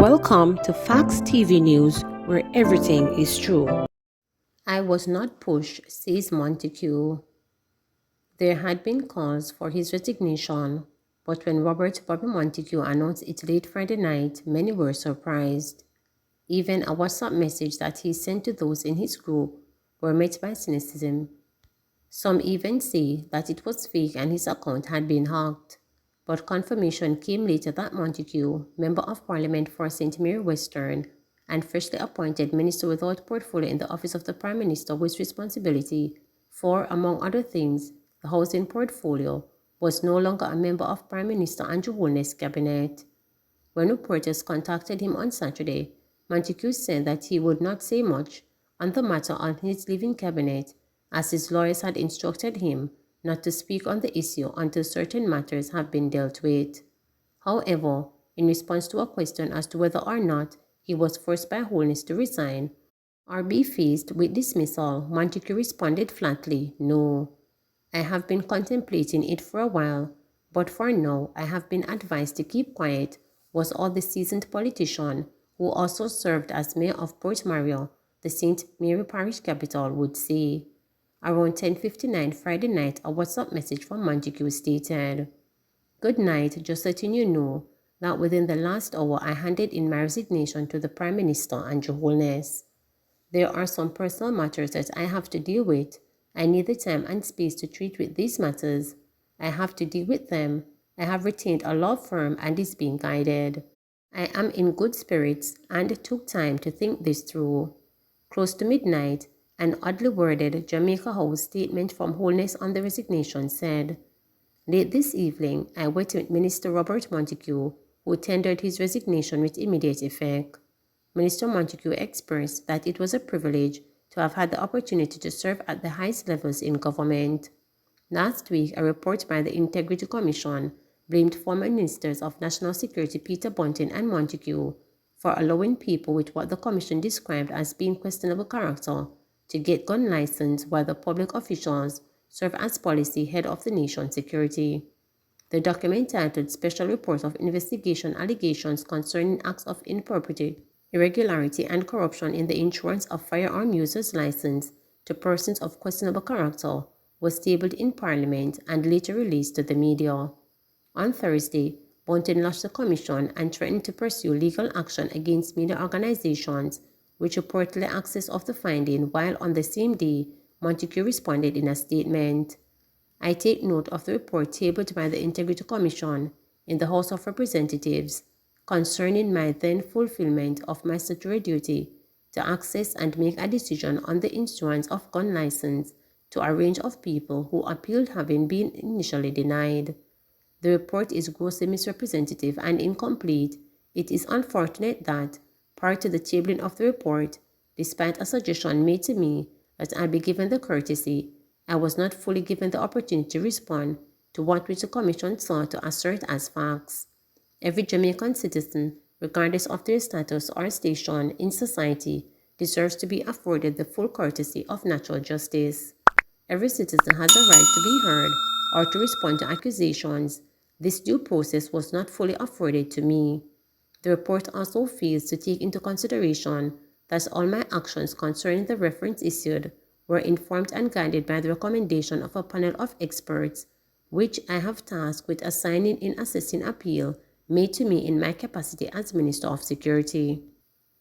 Welcome to Facts TV News, where everything is true. I was not pushed, says Montague. There had been calls for his resignation, but when Robert Bobby Montague announced it late Friday night, many were surprised. Even a WhatsApp message that he sent to those in his group were met by cynicism. Some even say that it was fake and his account had been hacked. But confirmation came later that Montague, Member of Parliament for St. Mary Western, and freshly appointed Minister without portfolio in the office of the Prime Minister with responsibility for, among other things, the housing portfolio, was no longer a member of Prime Minister Andrew Holness's cabinet. When reporters contacted him on Saturday, Montague said that he would not say much on the matter on his leaving cabinet, as his lawyers had instructed him not to speak on the issue until certain matters have been dealt with. However, in response to a question as to whether or not he was forced by Holness to resign or be faced with dismissal, Montague responded flatly, "No. I have been contemplating it for a while, but for now I have been advised to keep quiet," was all the seasoned politician, who also served as mayor of Port Mario, the St. Mary Parish capital, would say. Around 10:59 Friday night, a WhatsApp message from Montague stated, "Good night, just letting you know that within the last hour I handed in my resignation to the Prime Minister Andrew Holness. There are some personal matters that I have to deal with. I need the time and space to treat with these matters. I have to deal with them. I have retained a law firm and is being guided. I am in good spirits and took time to think this through." Close to midnight, an oddly worded Jamaica House statement from Holness on the resignation said, "Late this evening, I met with Minister Robert Montague, who tendered his resignation with immediate effect. Minister Montague expressed that it was a privilege to have had the opportunity to serve at the highest levels in government. Last week, a report by the Integrity Commission blamed former Ministers of National Security Peter Bunting and Montague for allowing people with what the Commission described as being questionable character to get gun license while the public officials serve as policy head of the nation's security. The document titled Special Report of Investigation Allegations Concerning Acts of Impropriety, Irregularity and Corruption in the Issuance of Firearm Users License to Persons of Questionable Character was tabled in Parliament and later released to the media. On Thursday, Bunting lodged the commission and threatened to pursue legal action against media organizations which reportedly access of the finding, while on the same day, Montague responded in a statement, "I take note of the report tabled by the Integrity Commission in the House of Representatives concerning my then fulfillment of my statutory duty to access and make a decision on the issuance of gun license to a range of people who appealed having been initially denied. The report is grossly misrepresentative and incomplete. It is unfortunate that, prior to the tabling of the report, despite a suggestion made to me that I be given the courtesy, I was not fully given the opportunity to respond to what which the Commission sought to assert as facts. Every Jamaican citizen, regardless of their status or station in society, deserves to be afforded the full courtesy of natural justice. Every citizen has a right to be heard or to respond to accusations. This due process was not fully afforded to me. The report also fails to take into consideration that all my actions concerning the reference issued were informed and guided by the recommendation of a panel of experts, which I have tasked with assigning in assessing appeal made to me in my capacity as Minister of Security.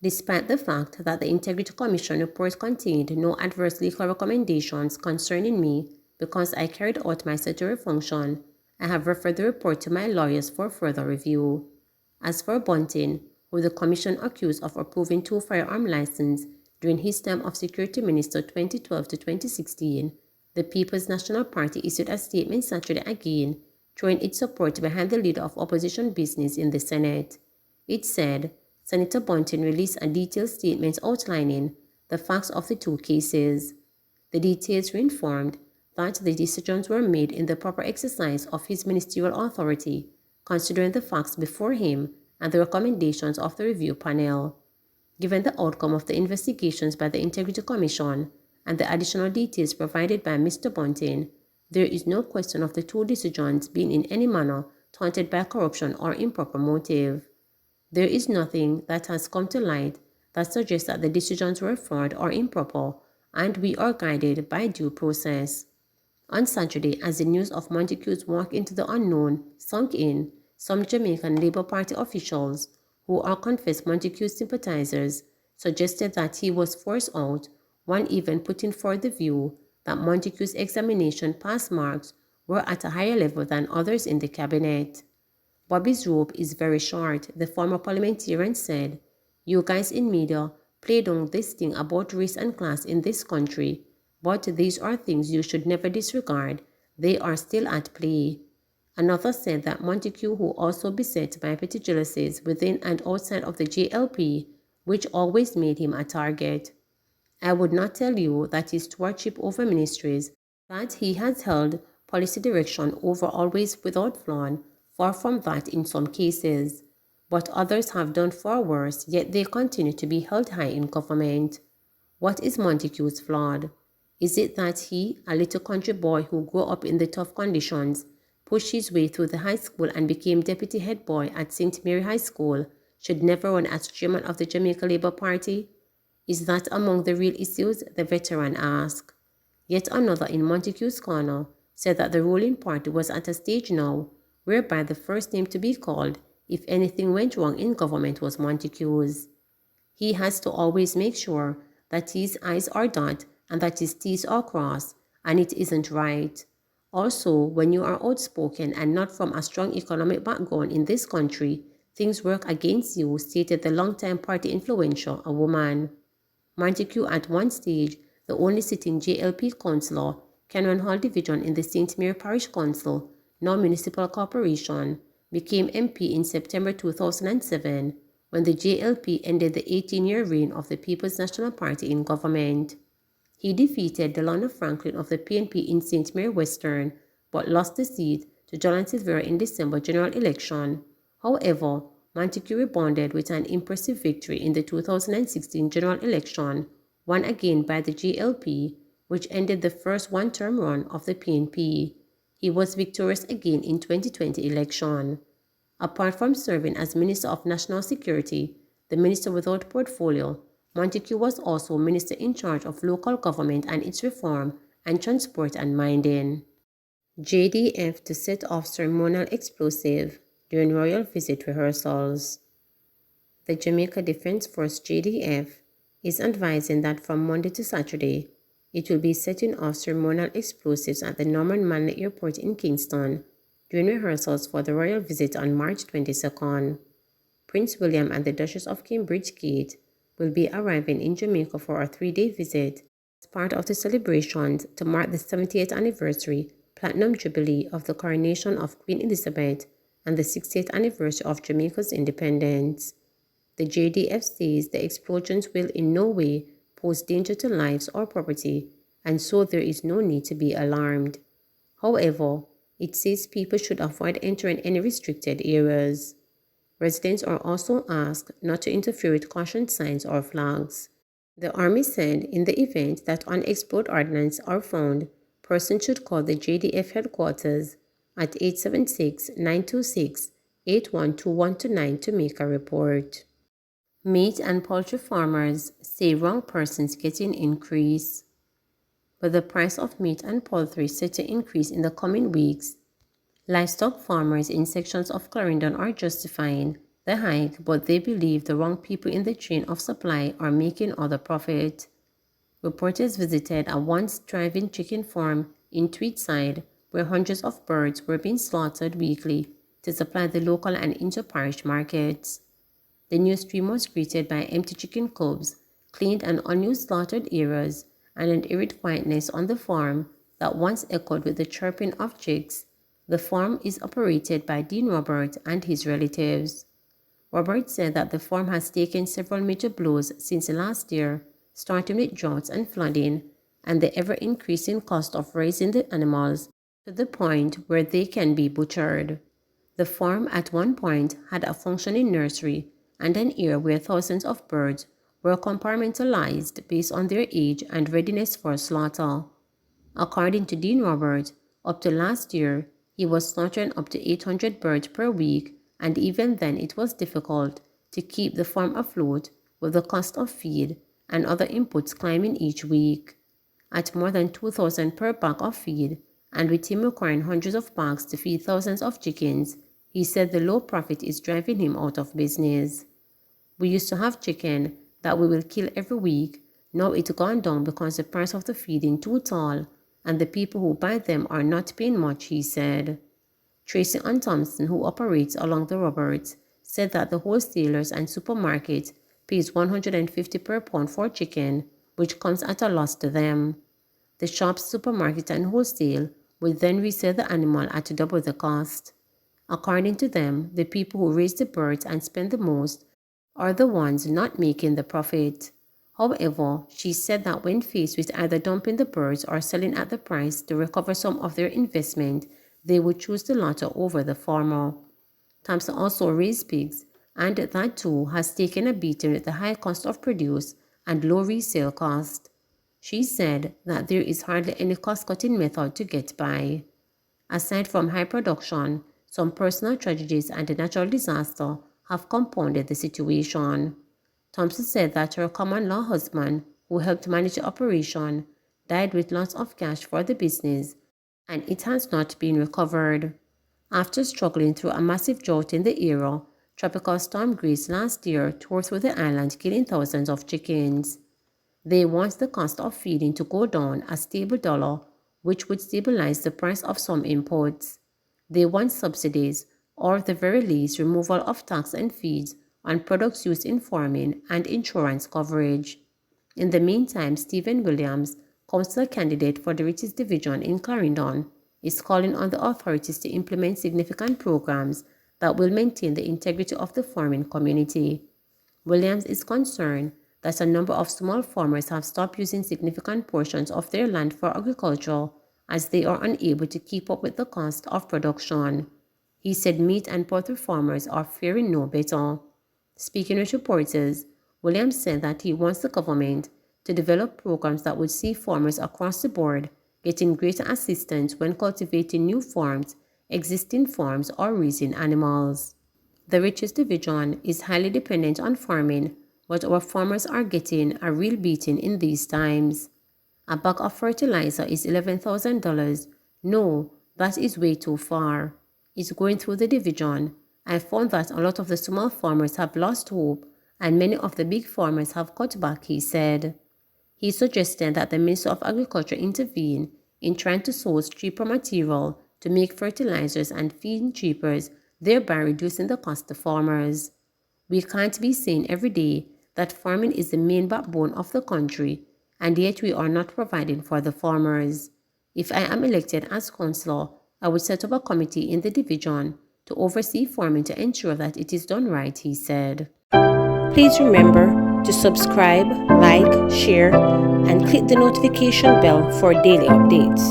Despite the fact that the Integrity Commission report contained no adverse legal recommendations concerning me because I carried out my statutory function, I have referred the report to my lawyers for further review. As for Bunting, who the Commission accused of approving 2 firearm licenses during his term of Security Minister 2012 to 2016, the People's National Party issued a statement Saturday again, throwing its support behind the leader of opposition business in the Senate. It said, Senator Bunting released a detailed statement outlining the facts of the 2 cases. The details reinformed that the decisions were made in the proper exercise of his ministerial authority, considering the facts before him and the recommendations of the review panel. Given the outcome of the investigations by the Integrity Commission and the additional details provided by Mr. Bunting, there is no question of the 2 decisions being in any manner tainted by corruption or improper motive. There is nothing that has come to light that suggests that the decisions were flawed or improper, and we are guided by due process. On Saturday, as the news of Montague's walk into the unknown sunk in, some Jamaican Labour Party officials, who are confessed Montague sympathizers, suggested that he was forced out, one even putting forward the view that Montague's examination pass marks were at a higher level than others in the cabinet. Bobby's rope is very short, the former parliamentarian said. You guys in media play down this thing about race and class in this country, but these are things you should never disregard. They are still at play. Another said that Montague, who also beset by petty jealousies within and outside of the JLP, which always made him a target. I would not tell you that his stewardship over ministries, that he has held policy direction over always without flaw, far from that in some cases. But others have done far worse, yet they continue to be held high in government. What is Montague's flaw? Is it that he, a little country boy who grew up in the tough conditions, pushed his way through the high school and became deputy head boy at St. Mary High School, should never run as chairman of the Jamaica Labour Party? Is that among the real issues? The veteran asked. Yet another in Montague's corner said that the ruling party was at a stage now whereby the first name to be called if anything went wrong in government was Montague's. He has to always make sure that his I's are dotted and that his T's are crossed, and it isn't right. Also, when you are outspoken and not from a strong economic background in this country, things work against you, stated the longtime party influential, a woman. Montague, at one stage, the only sitting JLP councillor, Kenron Hall Division in the St. Mary Parish Council, now Municipal Corporation, became MP in September 2007 when the JLP ended the 18-year reign of the People's National Party in government. He defeated Delano Franklin of the PNP in St. Mary Western, but lost the seat to John Silvera in December general election. However, Montague rebounded with an impressive victory in the 2016 general election, won again by the JLP, which ended the first one-term run of the PNP. He was victorious again in 2020 election. Apart from serving as Minister of National Security, the minister without portfolio, Montague was also minister in charge of local government and its reform and transport and mining. JDF to set off ceremonial explosive during royal visit rehearsals. The Jamaica Defense Force JDF is advising that from Monday to Saturday, it will be setting off ceremonial explosives at the Norman Manley Airport in Kingston during rehearsals for the royal visit on March 22nd. Prince William and the Duchess of Cambridge Kate will be arriving in Jamaica for a 3-day visit as part of the celebrations to mark the 70th anniversary Platinum Jubilee of the coronation of Queen Elizabeth and the 60th anniversary of Jamaica's independence. The JDF says the explosions will in no way pose danger to lives or property, and so there is no need to be alarmed. However, it says people should avoid entering any restricted areas. Residents are also asked not to interfere with caution signs or flags. The Army said in the event that unexploded ordnance are found, persons should call the JDF headquarters at 876-926-8121 tonight to make a report. Meat and poultry farmers say wrong persons getting increase. With the price of meat and poultry set to increase in the coming weeks, livestock farmers in sections of Clarendon are justifying the hike, but they believe the wrong people in the chain of supply are making other profit. Reporters visited a once thriving chicken farm in Tweedside, where hundreds of birds were being slaughtered weekly to supply the local and inter-parish markets. The new stream was greeted by empty chicken cubs, cleaned and unused slaughtered areas, and an eerie quietness on the farm that once echoed with the chirping of chicks. The farm is operated by Dean Robert and his relatives. Robert said that the farm has taken several major blows since last year, starting with droughts and flooding, and the ever-increasing cost of raising the animals to the point where they can be butchered. The farm at one point had a functioning nursery and an area where thousands of birds were compartmentalized based on their age and readiness for slaughter. According to Dean Robert, up to last year, he was slaughtering up to 800 birds per week, and even then it was difficult to keep the farm afloat, with the cost of feed and other inputs climbing each week. At more than $2,000 per bag of feed, and with him requiring hundreds of bags to feed thousands of chickens, he said the low profit is driving him out of business. We used to have chicken that we will kill every week. Now it's gone down because the price of the feeding too tall, and the people who buy them are not paying much, he said. Tracy Ann Thompson, who operates along the Roberts, said that the wholesalers and supermarkets pays $150 per pound for chicken, which comes at a loss to them. The shops, supermarket, and wholesale would then resell the animal at double the cost. According to them, the people who raise the birds and spend the most are the ones not making the profit. However, she said that when faced with either dumping the birds or selling at the price to recover some of their investment, they would choose the latter over the former. Thompson also raised pigs, and that too has taken a beating with the high cost of produce and low resale cost. She said that there is hardly any cost-cutting method to get by. Aside from high production, some personal tragedies and a natural disaster have compounded the situation. Thompson said that her common-law husband, who helped manage the operation, died with lots of cash for the business, and it has not been recovered. After struggling through a massive drought in the area, Tropical Storm Grace last year tore through the island, killing thousands of chickens. They want the cost of feeding to go down a stable dollar, which would stabilize the price of some imports. They want subsidies, or at the very least removal of tax and fees on products used in farming and insurance coverage. In the meantime, Stephen Williams, council candidate for the richest division in Clarendon, is calling on the authorities to implement significant programs that will maintain the integrity of the farming community. Williams is concerned that a number of small farmers have stopped using significant portions of their land for agriculture as they are unable to keep up with the cost of production. He said meat and poultry farmers are faring no better. Speaking with reporters, Williams said that he wants the government to develop programs that would see farmers across the board getting greater assistance when cultivating new farms, existing farms, or raising animals. The richest division is highly dependent on farming, but our farmers are getting a real beating in these times. A bag of fertilizer is $11,000. No, that is way too far. It's going through the division. I found that a lot of the small farmers have lost hope, and many of the big farmers have cut back, he said. He suggested that the Minister of Agriculture intervene in trying to source cheaper material to make fertilizers and feed cheaper, thereby reducing the cost to farmers. We can't be saying every day that farming is the main backbone of the country, and yet we are not providing for the farmers. If I am elected as councillor, I would set up a committee in the division to oversee farming to ensure that it is done right, he said. Please remember to subscribe, like, share, and click the notification bell for daily updates.